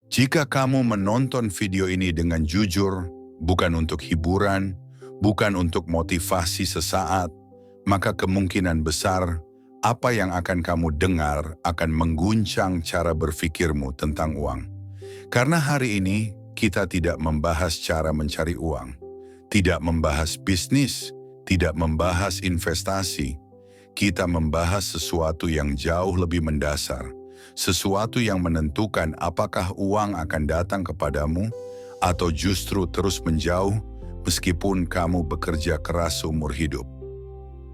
Jika kamu menonton video ini dengan jujur, bukan untuk hiburan, bukan untuk motivasi sesaat, maka kemungkinan besar apa yang akan kamu dengar akan mengguncang cara berpikirmu tentang uang. Karena hari ini kita tidak membahas cara mencari uang, tidak membahas bisnis, tidak membahas investasi. Kita membahas sesuatu yang jauh lebih mendasar, sesuatu yang menentukan apakah uang akan datang kepadamu atau justru terus menjauh meskipun kamu bekerja keras seumur hidup.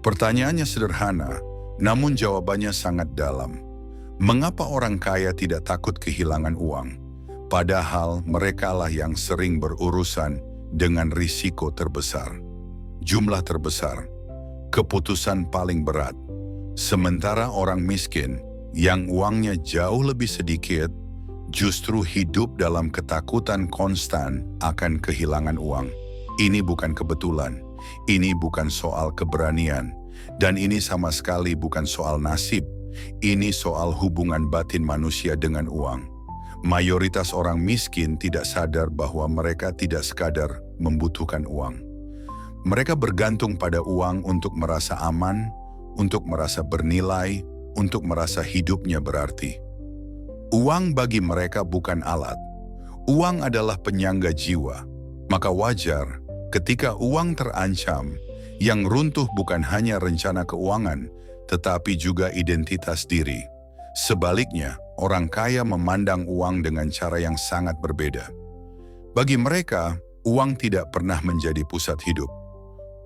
Pertanyaannya sederhana, namun jawabannya sangat dalam. Mengapa orang kaya tidak takut kehilangan uang? Padahal merekalah yang sering berurusan dengan risiko terbesar, jumlah terbesar, keputusan paling berat. Sementara orang miskin yang uangnya jauh lebih sedikit justru hidup dalam ketakutan konstan akan kehilangan uang. Ini bukan kebetulan, ini bukan soal keberanian, dan ini sama sekali bukan soal nasib. Ini soal hubungan batin manusia dengan uang. Mayoritas orang miskin tidak sadar bahwa mereka tidak sekadar membutuhkan uang. Mereka bergantung pada uang untuk merasa aman, untuk merasa bernilai, untuk merasa hidupnya berarti. Uang bagi mereka bukan alat. Uang adalah penyangga jiwa. Maka wajar ketika uang terancam, yang runtuh bukan hanya rencana keuangan, tetapi juga identitas diri. Sebaliknya, orang kaya memandang uang dengan cara yang sangat berbeda. Bagi mereka, uang tidak pernah menjadi pusat hidup.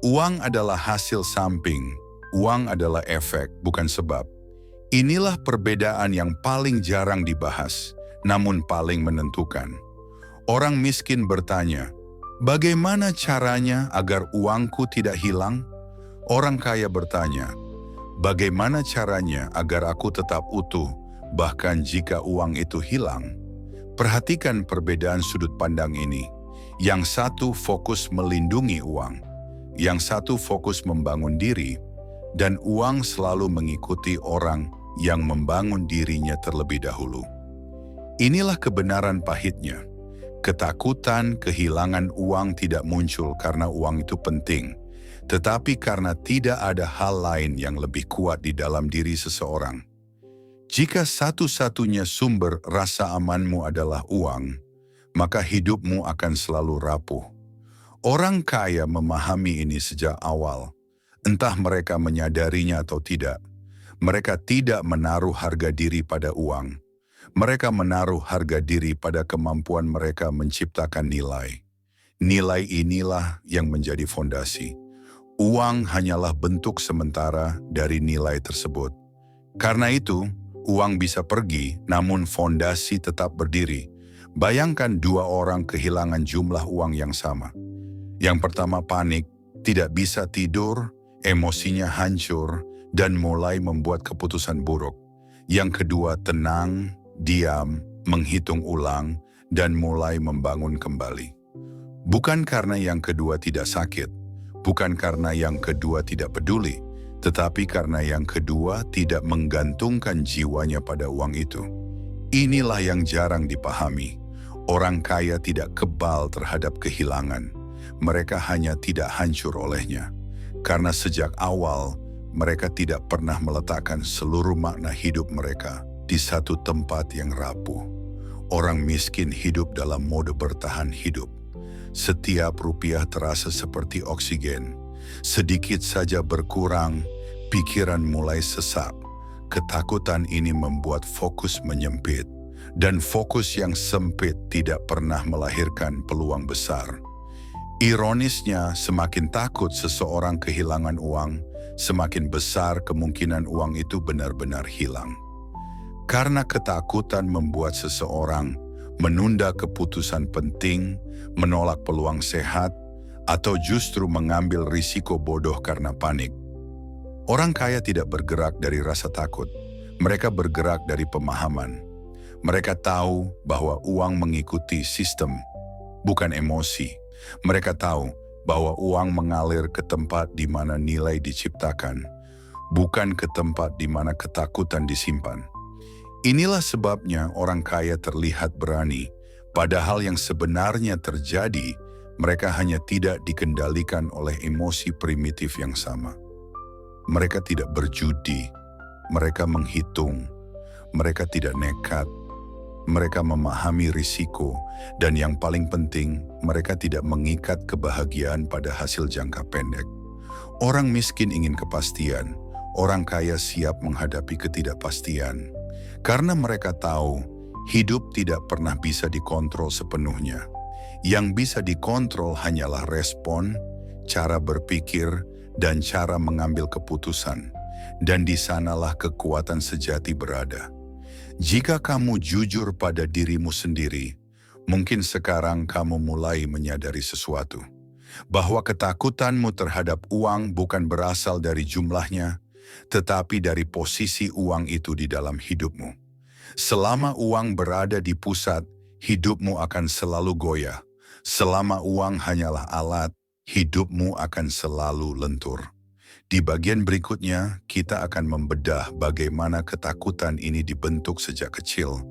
Uang adalah hasil samping, uang adalah efek, bukan sebab. Inilah perbedaan yang paling jarang dibahas, namun paling menentukan. Orang miskin bertanya, bagaimana caranya agar uangku tidak hilang? Orang kaya bertanya, bagaimana caranya agar aku tetap utuh, bahkan jika uang itu hilang? Perhatikan perbedaan sudut pandang ini. Yang satu fokus melindungi uang, yang satu fokus membangun diri, dan uang selalu mengikuti orang yang membangun dirinya terlebih dahulu. Inilah kebenaran pahitnya. Ketakutan kehilangan uang tidak muncul karena uang itu penting, tetapi karena tidak ada hal lain yang lebih kuat di dalam diri seseorang. Jika satu-satunya sumber rasa amanmu adalah uang, maka hidupmu akan selalu rapuh. Orang kaya memahami ini sejak awal. Entah mereka menyadarinya atau tidak. Mereka tidak menaruh harga diri pada uang. Mereka menaruh harga diri pada kemampuan mereka menciptakan nilai. Nilai inilah yang menjadi fondasi. Uang hanyalah bentuk sementara dari nilai tersebut. Karena itu, uang bisa pergi, namun fondasi tetap berdiri. Bayangkan dua orang kehilangan jumlah uang yang sama. Yang pertama panik, tidak bisa tidur, emosinya hancur, dan mulai membuat keputusan buruk. Yang kedua tenang, diam, menghitung ulang, dan mulai membangun kembali. Bukan karena yang kedua tidak sakit, bukan karena yang kedua tidak peduli, tetapi karena yang kedua tidak menggantungkan jiwanya pada uang itu. Inilah yang jarang dipahami. Orang kaya tidak kebal terhadap kehilangan. Mereka hanya tidak hancur olehnya. Karena sejak awal, mereka tidak pernah meletakkan seluruh makna hidup mereka di satu tempat yang rapuh. Orang miskin hidup dalam mode bertahan hidup. Setiap rupiah terasa seperti oksigen. Sedikit saja berkurang, pikiran mulai sesak. Ketakutan ini membuat fokus menyempit. Dan fokus yang sempit tidak pernah melahirkan peluang besar. Ironisnya, semakin takut seseorang kehilangan uang, semakin besar kemungkinan uang itu benar-benar hilang. Karena ketakutan membuat seseorang menunda keputusan penting, menolak peluang sehat, atau justru mengambil risiko bodoh karena panik. Orang kaya tidak bergerak dari rasa takut, mereka bergerak dari pemahaman. Mereka tahu bahwa uang mengikuti sistem, bukan emosi. Mereka tahu bahwa uang mengalir ke tempat di mana nilai diciptakan, bukan ke tempat di mana ketakutan disimpan. Inilah sebabnya orang kaya terlihat berani, Padahal yang sebenarnya terjadi, mereka hanya tidak dikendalikan oleh emosi primitif yang sama. Mereka tidak berjudi, mereka menghitung, mereka tidak nekat, mereka memahami risiko, dan yang paling penting, mereka tidak mengikat kebahagiaan pada hasil jangka pendek. Orang miskin ingin kepastian, orang kaya siap menghadapi ketidakpastian. Karena mereka tahu, hidup tidak pernah bisa dikontrol sepenuhnya. Yang bisa dikontrol hanyalah respon, cara berpikir, dan cara mengambil keputusan. Dan di sanalah kekuatan sejati berada. Jika kamu jujur pada dirimu sendiri, mungkin sekarang kamu mulai menyadari sesuatu. Bahwa ketakutanmu terhadap uang bukan berasal dari jumlahnya, tetapi dari posisi uang itu di dalam hidupmu. Selama uang berada di pusat, hidupmu akan selalu goyah. Selama uang hanyalah alat, hidupmu akan selalu lentur. Di bagian berikutnya, kita akan membedah bagaimana ketakutan ini dibentuk sejak kecil,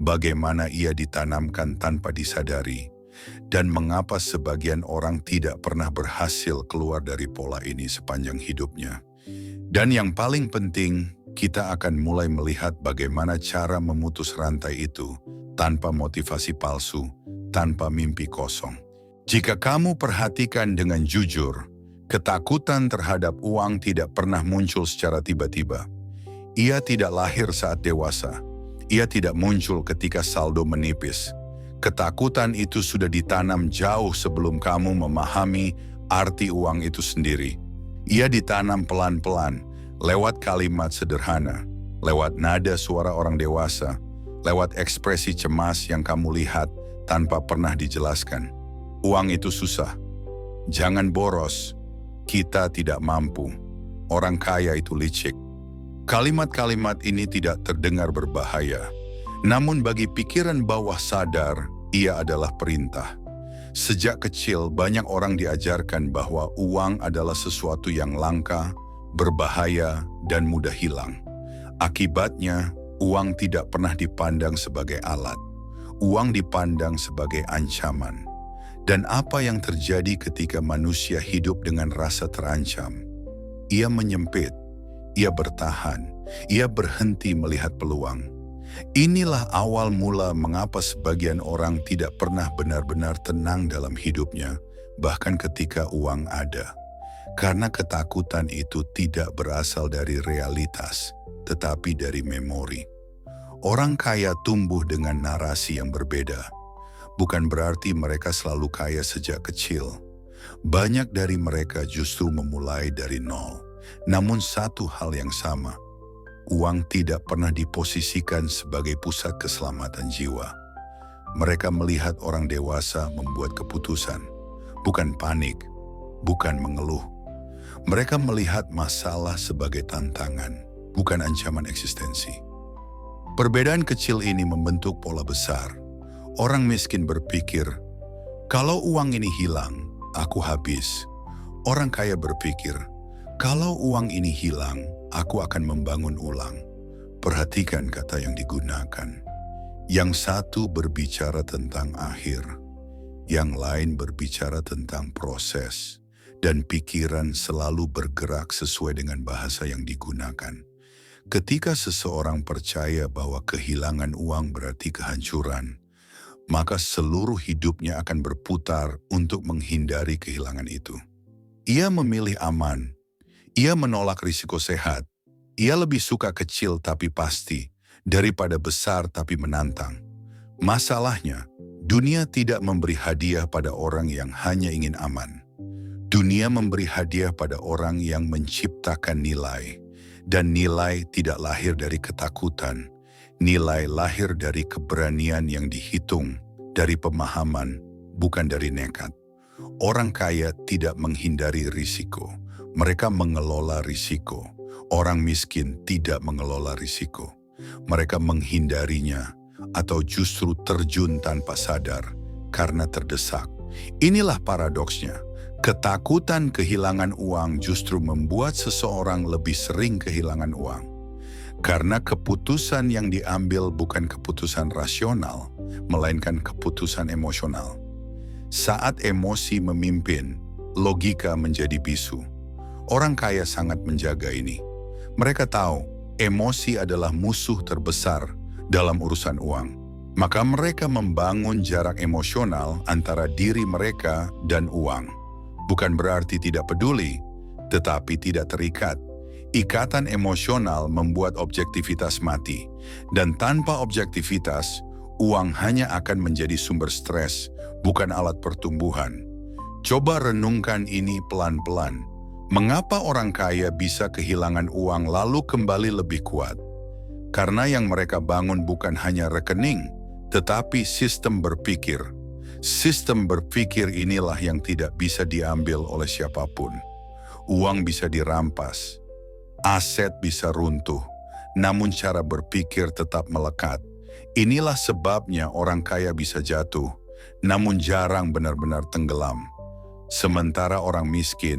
bagaimana ia ditanamkan tanpa disadari, dan mengapa sebagian orang tidak pernah berhasil keluar dari pola ini sepanjang hidupnya. Dan yang paling penting, kita akan mulai melihat bagaimana cara memutus rantai itu tanpa motivasi palsu, tanpa mimpi kosong. Jika kamu perhatikan dengan jujur, ketakutan terhadap uang tidak pernah muncul secara tiba-tiba. Ia tidak lahir saat dewasa. Ia tidak muncul ketika saldo menipis. Ketakutan itu sudah ditanam jauh sebelum kamu memahami arti uang itu sendiri. Ia ditanam pelan-pelan, lewat kalimat sederhana, lewat nada suara orang dewasa, lewat ekspresi cemas yang kamu lihat tanpa pernah dijelaskan. Uang itu susah. Jangan boros. Kita tidak mampu. Orang kaya itu licik. Kalimat-kalimat ini tidak terdengar berbahaya. Namun bagi pikiran bawah sadar, ia adalah perintah. Sejak kecil banyak orang diajarkan bahwa uang adalah sesuatu yang langka, berbahaya, dan mudah hilang. Akibatnya, uang tidak pernah dipandang sebagai alat. Uang dipandang sebagai ancaman. Dan apa yang terjadi ketika manusia hidup dengan rasa terancam? Ia menyempit, ia bertahan, ia berhenti melihat peluang. Inilah awal mula mengapa sebagian orang tidak pernah benar-benar tenang dalam hidupnya, bahkan ketika uang ada. Karena ketakutan itu tidak berasal dari realitas, tetapi dari memori. Orang kaya tumbuh dengan narasi yang berbeda. Bukan berarti mereka selalu kaya sejak kecil. Banyak dari mereka justru memulai dari nol. Namun satu hal yang sama, uang tidak pernah diposisikan sebagai pusat keselamatan jiwa. Mereka melihat orang dewasa membuat keputusan, bukan panik, bukan mengeluh. Mereka melihat masalah sebagai tantangan, bukan ancaman eksistensi. Perbedaan kecil ini membentuk pola besar. Orang miskin berpikir, kalau uang ini hilang, aku habis. Orang kaya berpikir, kalau uang ini hilang, aku akan membangun ulang. Perhatikan kata yang digunakan. Yang satu berbicara tentang akhir, yang lain berbicara tentang proses, dan pikiran selalu bergerak sesuai dengan bahasa yang digunakan. Ketika seseorang percaya bahwa kehilangan uang berarti kehancuran, maka seluruh hidupnya akan berputar untuk menghindari kehilangan itu. Ia memilih aman. Ia menolak risiko sehat. Ia lebih suka kecil tapi pasti daripada besar tapi menantang. Masalahnya, dunia tidak memberi hadiah pada orang yang hanya ingin aman. Dunia memberi hadiah pada orang yang menciptakan nilai. Dan nilai tidak lahir dari ketakutan. Nilai lahir dari keberanian yang dihitung, dari pemahaman, bukan dari nekat. Orang kaya tidak menghindari risiko. Mereka mengelola risiko. Orang miskin tidak mengelola risiko. Mereka menghindarinya atau justru terjun tanpa sadar karena terdesak. Inilah paradoksnya. Ketakutan kehilangan uang justru membuat seseorang lebih sering kehilangan uang. Karena keputusan yang diambil bukan keputusan rasional, melainkan keputusan emosional. Saat emosi memimpin, logika menjadi bisu. Orang kaya sangat menjaga ini. Mereka tahu emosi adalah musuh terbesar dalam urusan uang. Maka mereka membangun jarak emosional antara diri mereka dan uang. Bukan berarti tidak peduli, tetapi tidak terikat. Ikatan emosional membuat objektivitas mati. Dan tanpa objektivitas, uang hanya akan menjadi sumber stres, bukan alat pertumbuhan. Coba renungkan ini pelan-pelan. Mengapa orang kaya bisa kehilangan uang lalu kembali lebih kuat? Karena yang mereka bangun bukan hanya rekening, tetapi sistem berpikir. Sistem berpikir inilah yang tidak bisa diambil oleh siapapun. Uang bisa dirampas, aset bisa runtuh, namun cara berpikir tetap melekat. Inilah sebabnya orang kaya bisa jatuh, namun jarang benar-benar tenggelam. Sementara orang miskin,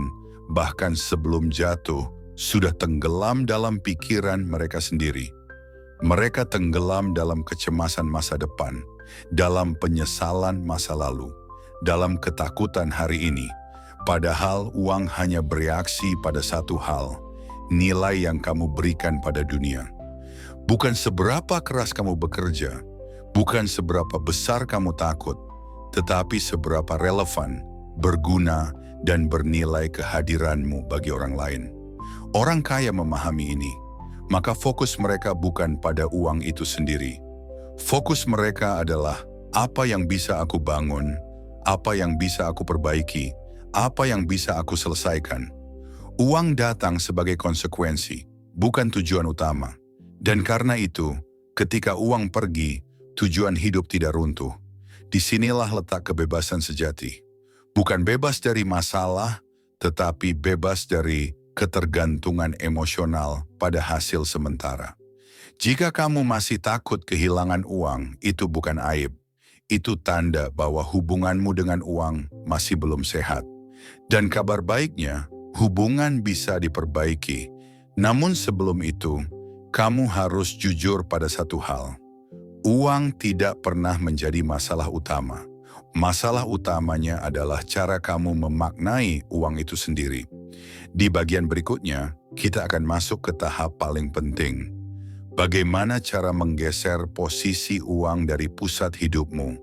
bahkan sebelum jatuh, sudah tenggelam dalam pikiran mereka sendiri. Mereka tenggelam dalam kecemasan masa depan, dalam penyesalan masa lalu, dalam ketakutan hari ini. Padahal uang hanya bereaksi pada satu hal, nilai yang kamu berikan pada dunia. Bukan seberapa keras kamu bekerja, bukan seberapa besar kamu takut, tetapi seberapa relevan, berguna, dan bernilai kehadiranmu bagi orang lain. Orang kaya memahami ini. Maka fokus mereka bukan pada uang itu sendiri. Fokus mereka adalah apa yang bisa aku bangun, apa yang bisa aku perbaiki, apa yang bisa aku selesaikan. Uang datang sebagai konsekuensi, bukan tujuan utama. Dan karena itu, ketika uang pergi, tujuan hidup tidak runtuh. Disinilah letak kebebasan sejati. Bukan bebas dari masalah, tetapi bebas dari ketergantungan emosional pada hasil sementara. Jika kamu masih takut kehilangan uang, itu bukan aib. Itu tanda bahwa hubunganmu dengan uang masih belum sehat. Dan kabar baiknya, hubungan bisa diperbaiki. Namun sebelum itu, kamu harus jujur pada satu hal. Uang tidak pernah menjadi masalah utama. Masalah utamanya adalah cara kamu memaknai uang itu sendiri. Di bagian berikutnya, kita akan masuk ke tahap paling penting. Bagaimana cara menggeser posisi uang dari pusat hidupmu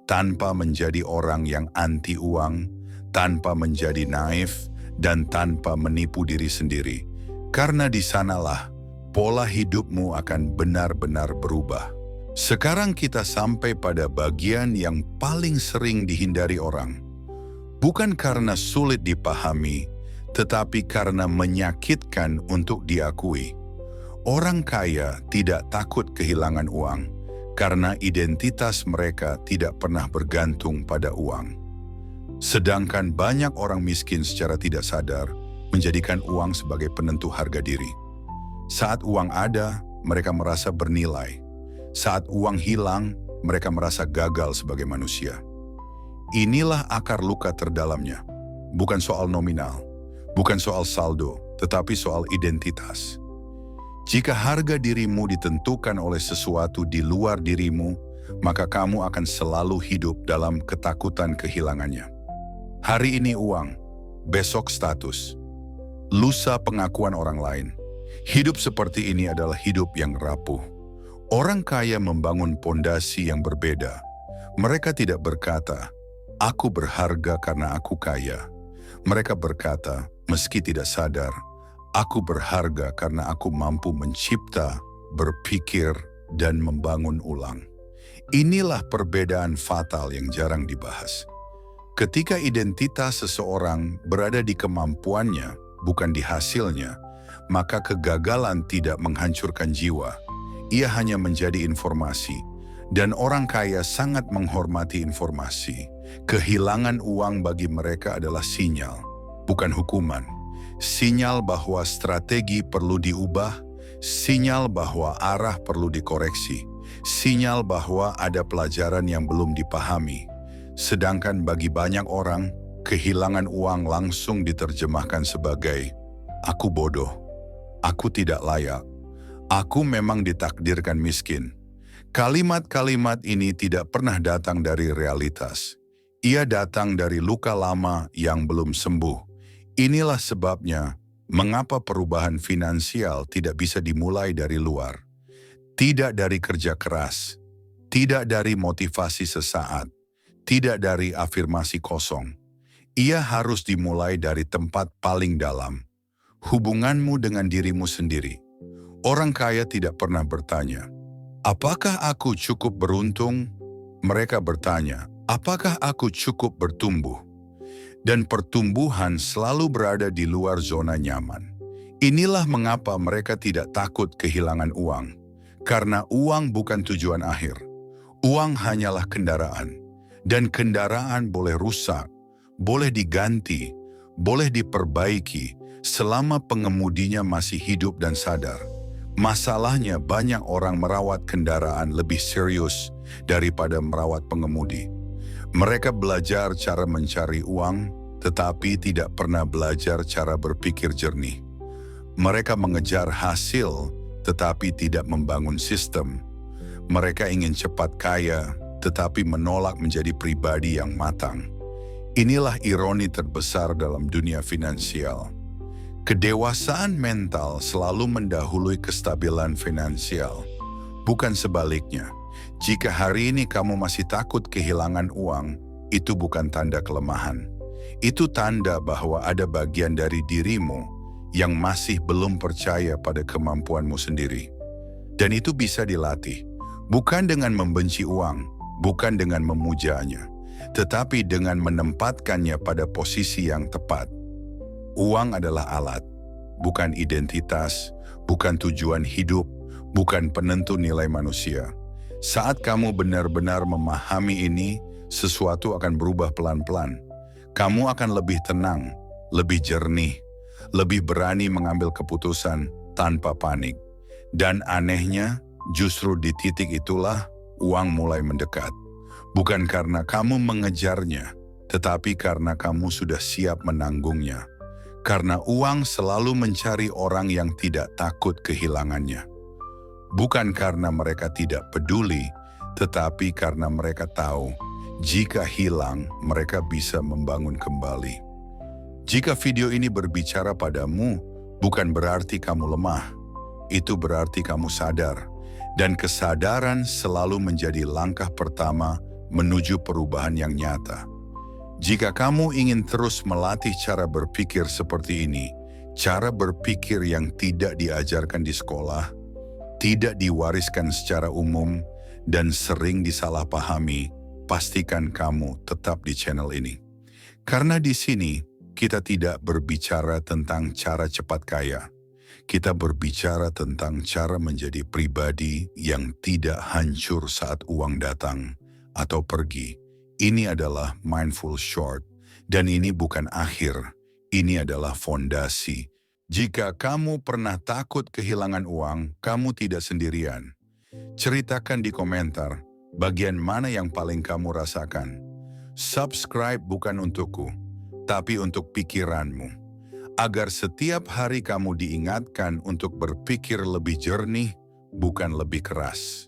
tanpa menjadi orang yang anti uang, tanpa menjadi naif, dan tanpa menipu diri sendiri. Karena di sanalah pola hidupmu akan benar-benar berubah. Sekarang kita sampai pada bagian yang paling sering dihindari orang. Bukan karena sulit dipahami, tetapi karena menyakitkan untuk diakui. Orang kaya tidak takut kehilangan uang, karena identitas mereka tidak pernah bergantung pada uang. Sedangkan banyak orang miskin secara tidak sadar menjadikan uang sebagai penentu harga diri. Saat uang ada, mereka merasa bernilai. Saat uang hilang, mereka merasa gagal sebagai manusia. Inilah akar luka terdalamnya. Bukan soal nominal, bukan soal saldo, tetapi soal identitas. Jika harga dirimu ditentukan oleh sesuatu di luar dirimu, maka kamu akan selalu hidup dalam ketakutan kehilangannya. Hari ini uang, besok status, lusa pengakuan orang lain. Hidup seperti ini adalah hidup yang rapuh. Orang kaya membangun pondasi yang berbeda. Mereka tidak berkata, "Aku berharga karena aku kaya." Mereka berkata, meski tidak sadar, "Aku berharga karena aku mampu mencipta, berpikir, dan membangun ulang." Inilah perbedaan fatal yang jarang dibahas. Ketika identitas seseorang berada di kemampuannya, bukan di hasilnya, maka kegagalan tidak menghancurkan jiwa. Ia hanya menjadi informasi, dan orang kaya sangat menghormati informasi. Kehilangan uang bagi mereka adalah sinyal, bukan hukuman. Sinyal bahwa strategi perlu diubah, sinyal bahwa arah perlu dikoreksi, sinyal bahwa ada pelajaran yang belum dipahami. Sedangkan bagi banyak orang, kehilangan uang langsung diterjemahkan sebagai, "Aku bodoh, aku tidak layak, aku memang ditakdirkan miskin." Kalimat-kalimat ini tidak pernah datang dari realitas. Ia datang dari luka lama yang belum sembuh. Inilah sebabnya mengapa perubahan finansial tidak bisa dimulai dari luar. Tidak dari kerja keras, tidak dari motivasi sesaat, tidak dari afirmasi kosong. Ia harus dimulai dari tempat paling dalam, hubunganmu dengan dirimu sendiri. Orang kaya tidak pernah bertanya, "Apakah aku cukup beruntung?" Mereka bertanya, "Apakah aku cukup bertumbuh?" Dan pertumbuhan selalu berada di luar zona nyaman. Inilah mengapa mereka tidak takut kehilangan uang. Karena uang bukan tujuan akhir. Uang hanyalah kendaraan. Dan kendaraan boleh rusak, boleh diganti, boleh diperbaiki selama pengemudinya masih hidup dan sadar. Masalahnya banyak orang merawat kendaraan lebih serius daripada merawat pengemudi. Mereka belajar cara mencari uang, tetapi tidak pernah belajar cara berpikir jernih. Mereka mengejar hasil, tetapi tidak membangun sistem. Mereka ingin cepat kaya, tetapi menolak menjadi pribadi yang matang. Inilah ironi terbesar dalam dunia finansial. Kedewasaan mental selalu mendahului kestabilan finansial, bukan sebaliknya. Jika hari ini kamu masih takut kehilangan uang, itu bukan tanda kelemahan. Itu tanda bahwa ada bagian dari dirimu yang masih belum percaya pada kemampuanmu sendiri. Dan itu bisa dilatih, bukan dengan membenci uang, bukan dengan memujanya, tetapi dengan menempatkannya pada posisi yang tepat. Uang adalah alat, bukan identitas, bukan tujuan hidup, bukan penentu nilai manusia. Saat kamu benar-benar memahami ini, sesuatu akan berubah pelan-pelan. Kamu akan lebih tenang, lebih jernih, lebih berani mengambil keputusan tanpa panik. Dan anehnya, justru di titik itulah uang mulai mendekat. Bukan karena kamu mengejarnya, tetapi karena kamu sudah siap menanggungnya. Karena uang selalu mencari orang yang tidak takut kehilangannya. Bukan karena mereka tidak peduli, tetapi karena mereka tahu jika hilang, mereka bisa membangun kembali. Jika video ini berbicara padamu, bukan berarti kamu lemah. Itu berarti kamu sadar. Dan kesadaran selalu menjadi langkah pertama menuju perubahan yang nyata. Jika kamu ingin terus melatih cara berpikir seperti ini, cara berpikir yang tidak diajarkan di sekolah, tidak diwariskan secara umum, dan sering disalahpahami, pastikan kamu tetap di channel ini. Karena di sini, kita tidak berbicara tentang cara cepat kaya. Kita berbicara tentang cara menjadi pribadi yang tidak hancur saat uang datang atau pergi. Ini adalah mindful short, dan ini bukan akhir, ini adalah fondasi. Jika kamu pernah takut kehilangan uang, kamu tidak sendirian. Ceritakan di komentar bagian mana yang paling kamu rasakan. Subscribe bukan untukku, tapi untuk pikiranmu. Agar setiap hari kamu diingatkan untuk berpikir lebih jernih, bukan lebih keras.